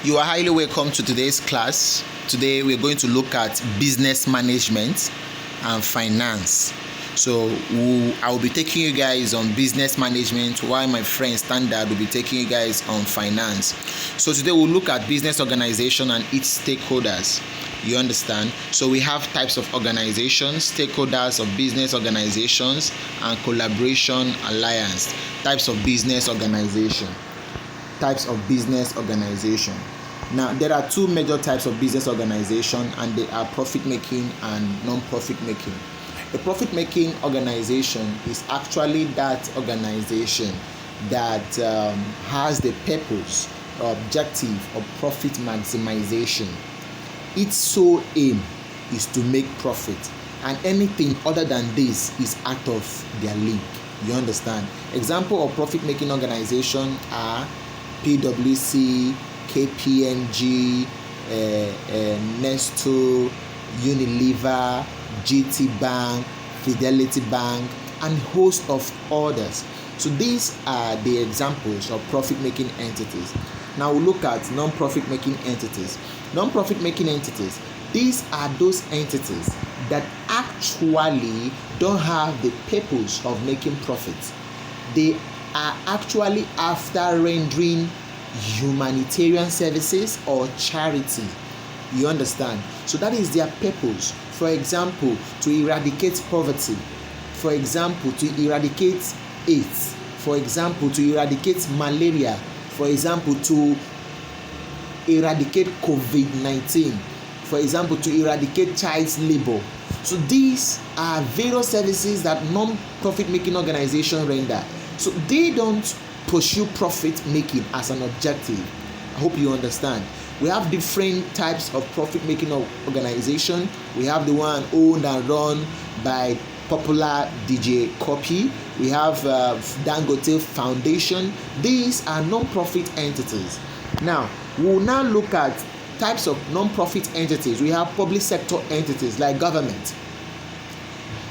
You are highly welcome to today's class. Today we're going to look at business management and finance. So I will be taking you guys on business management, while my friend Standard will be taking you guys on finance. So today we'll look at business organization and its stakeholders. You understand? So we have types of organizations, stakeholders of business organizations, and collaboration alliance. Types of business organization. Now, there are two major types of business organization, and they are profit-making and non-profit-making. A profit-making organization is actually that organization that has the purpose or objective of profit maximization. Its sole aim is to make profit, and anything other than this is out of their league. You understand? Example of profit-making organization are PwC, KPMG, Nestle, Unilever, GT Bank, Fidelity Bank, and a host of others. So these are the examples of profit-making entities. Now we'll look at non-profit-making entities. Non-profit-making entities, these are those entities that actually don't have the purpose of making profits. They are actually after rendering humanitarian services or charity. You understand? So that is their purpose. For example, to eradicate poverty. For example, to eradicate AIDS. For example, to eradicate malaria. For example, to eradicate COVID-19. For example, to eradicate child labor. So these are various services that non-profit making organizations render. So they don't pursue profit making as an objective. I hope you understand. We have different types of profit making organization. We have the one owned and run by popular DJ Copy. We have Dangote Foundation. These are non-profit entities. Now we'll now look at types of non-profit entities. We have public sector entities like government.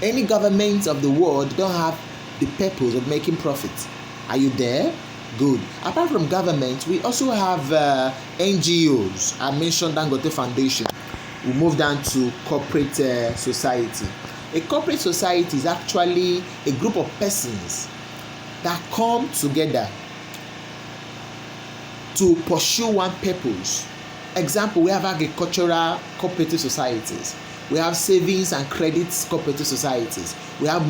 Any government of the world don't have the purpose of making profits. Are you there? Good. Apart from government, we also have NGOs. I mentioned Dangote Foundation. We move down to corporate society. A corporate society is actually a group of persons that come together to pursue one purpose. Example, we have agricultural cooperative societies. We have savings and credits cooperative societies. We have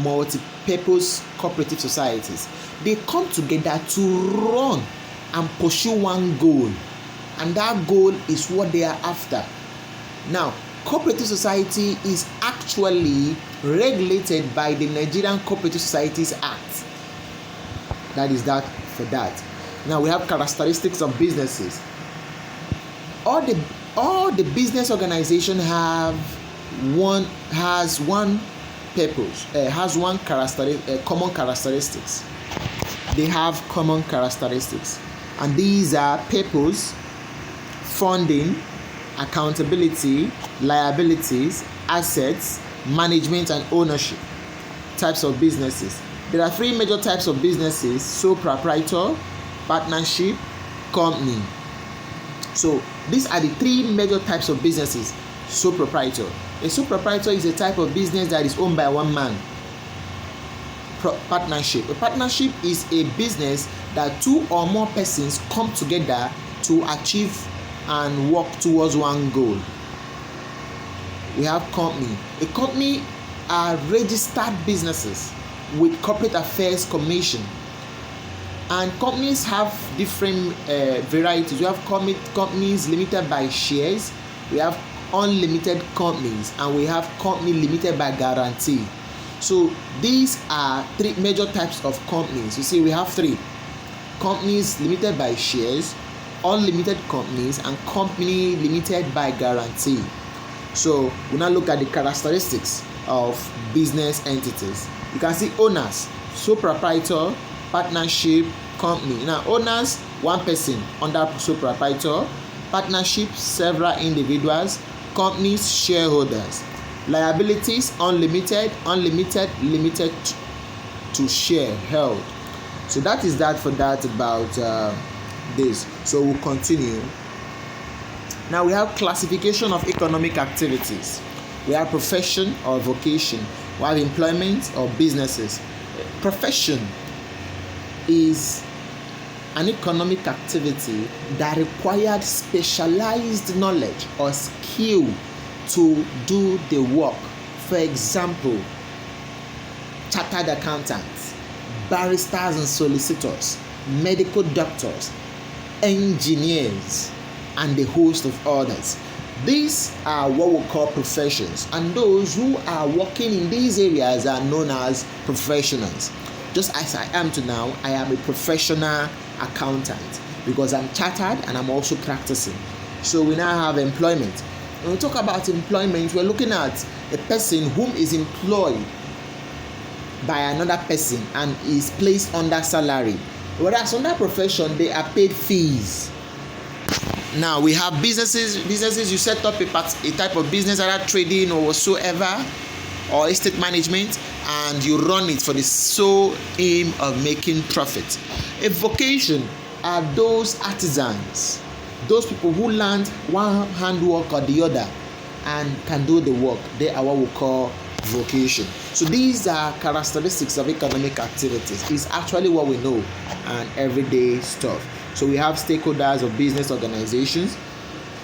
multi-purpose cooperative societies. They come together to run and pursue one goal, and that goal is what they are after. Now, cooperative society is actually regulated by the Nigerian Cooperative Societies Act. That is that for that. Now we have characteristics of businesses. All the business organization has one purpose, has one common characteristics. They have common characteristics, and these are purpose, funding, accountability, liabilities, assets, management, and ownership. Types of businesses. There are three major types of businesses: sole proprietor, partnership, company. So these are the three major types of businesses. Sole proprietor. A sole proprietor is a type of business that is owned by one man. Partnership. A partnership is a business that two or more persons come together to achieve and work towards one goal. We have company. A company are registered businesses with corporate affairs commission. And companies have different varieties. We have companies limited by shares, we have unlimited companies, and we have company limited by guarantee. So these are three major types of companies. You see, we have three: companies limited by shares, unlimited companies, and company limited by guarantee. So we now look at the characteristics of business entities. You can see owners: sole proprietor, partnership, company. Now owners, one person under sole proprietor. Partnership, several individuals. Companies, shareholders. Liabilities: unlimited, limited to share held. So that is that for that about this. So we'll continue. Now we have classification of economic activities. We have profession or vocation. We have employment or businesses. Profession is an economic activity that required specialized knowledge or skill to do the work. For example, chartered accountants, barristers and solicitors, medical doctors, engineers, and a host of others. These are what we call professions, and those who are working in these areas are known as professionals. Just as I am to now, I am a professional accountant because I'm chartered and I'm also practicing. So we now have employment. When we talk about employment, we're looking at a person whom is employed by another person and is placed under salary. Whereas under profession, they are paid fees. Now we have businesses. You set up a type of business, either trading or whatsoever, or estate management, and you run it for the sole aim of making profit. A vocation are those artisans, those people who learn one handwork or the other and can do the work. They are what we call vocation. So these are characteristics of economic activities. It's actually what we know and everyday stuff. So we have stakeholders of business organizations.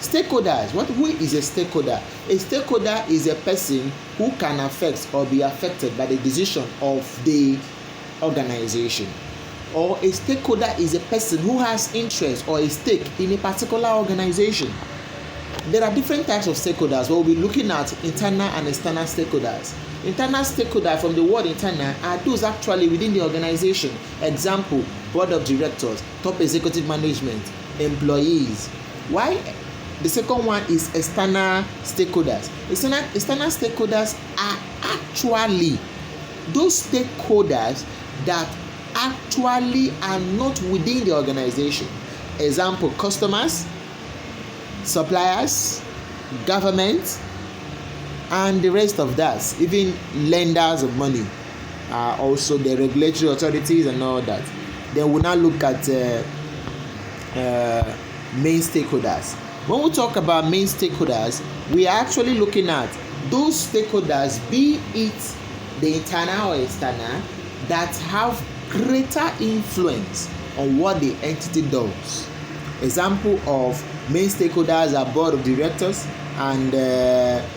Stakeholders, who is a stakeholder? A stakeholder is a person who can affect or be affected by the decision of the organization. Or a stakeholder is a person who has interest or a stake in a particular organization. There are different types of stakeholders. We'll be looking at internal and external stakeholders. Internal stakeholders, from the word internal, are those actually within the organization. Example, board of directors, top executive management, employees. Why? The second one is external stakeholders. External stakeholders are actually those stakeholders that actually are not within the organization. Example, customers, suppliers, government, and the rest of that. Even lenders of money are also the regulatory authorities and all that. Then we'll now look at main stakeholders. When we talk about main stakeholders, we are actually looking at those stakeholders, be it the internal or external, that have greater influence on what the entity does. Example of main stakeholders are board of directors and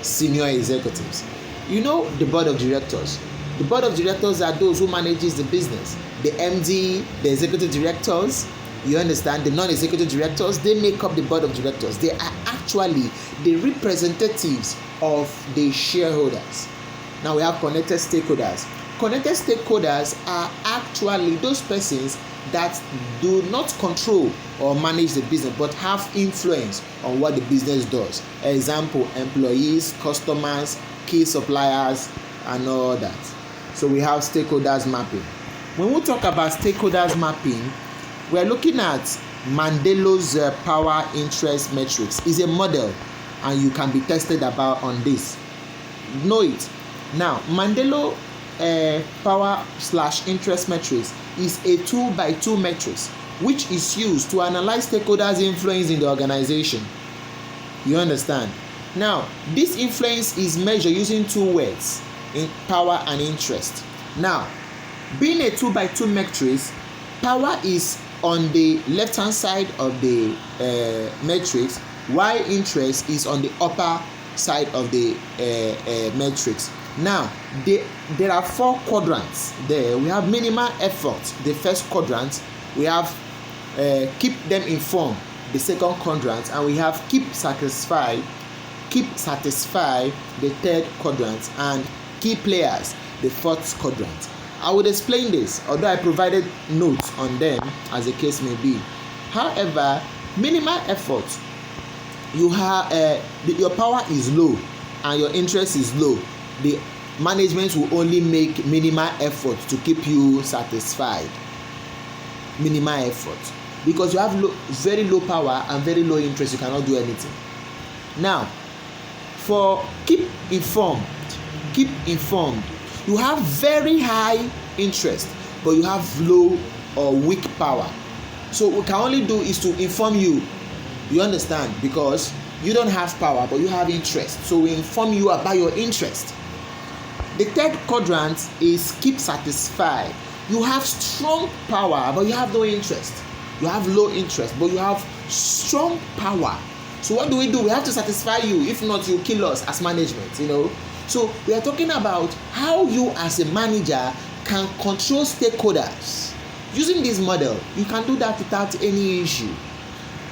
senior executives. You know the board of directors. The board of directors are those who manages the business. The MD, the executive directors, you understand, the non-executive directors, they make up the board of directors. They are actually the representatives of the shareholders. Now we have connected stakeholders. Connected stakeholders are actually those persons that do not control or manage the business but have influence on what the business does. Example, employees, customers, key suppliers, and all that. So we have stakeholders mapping. When we talk about stakeholders mapping, we are looking at Mendelow's power interest matrix. Is a model and you can be tested about on this. Know it. Now, Mendelow power/interest matrix is a 2x2 matrix which is used to analyze stakeholders' influence in the organization. You understand? Now, this influence is measured using two words, in power and interest. Now, being a 2x2 matrix, power is on the left hand side of the matrix, while interest is on the upper side of the matrix. Now, there are four quadrants there. We have minimal effort, the first quadrant. We have keep them informed, the second quadrant, and we have keep satisfied, the third quadrant, and key players, the fourth quadrant. I would explain this, although I provided notes on them as the case may be. However, minimal effort, you have your power is low and your interest is low. The management will only make minimal effort to keep you satisfied. Minimal effort, because you have very low power and very low interest, you cannot do anything. Now, for keep informed, you have very high interest but you have low or weak power. So what we can only do is to inform you. You understand? Because you don't have power, but you have interest. So we inform you about your interest. The third quadrant is keep satisfied. You have strong power, but you have no interest. You have low interest, but you have strong power. So what do? We have to satisfy you. If not, you kill us as management, So we are talking about how you as a manager can control stakeholders. Using this model, you can do that without any issue.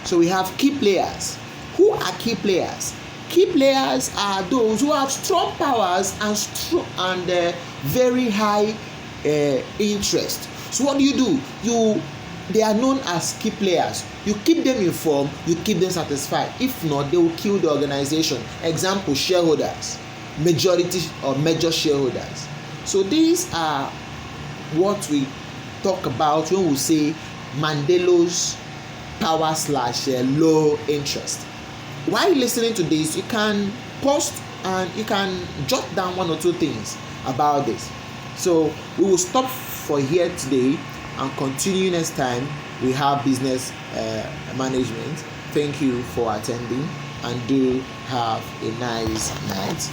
So we have key players. Who are key players? Key players are those who have strong powers and very high interest. So what do? They are known as key players. You keep them informed, you keep them satisfied. If not, they will kill the organization. Example, shareholders, majority or major shareholders. So these are what we talk about when we say Mendelow's power / low interest. While listening to this, you can post and you can jot down one or two things about this. So we will stop for here today and continue next time. We have business management. Thank you for attending and do have a nice night.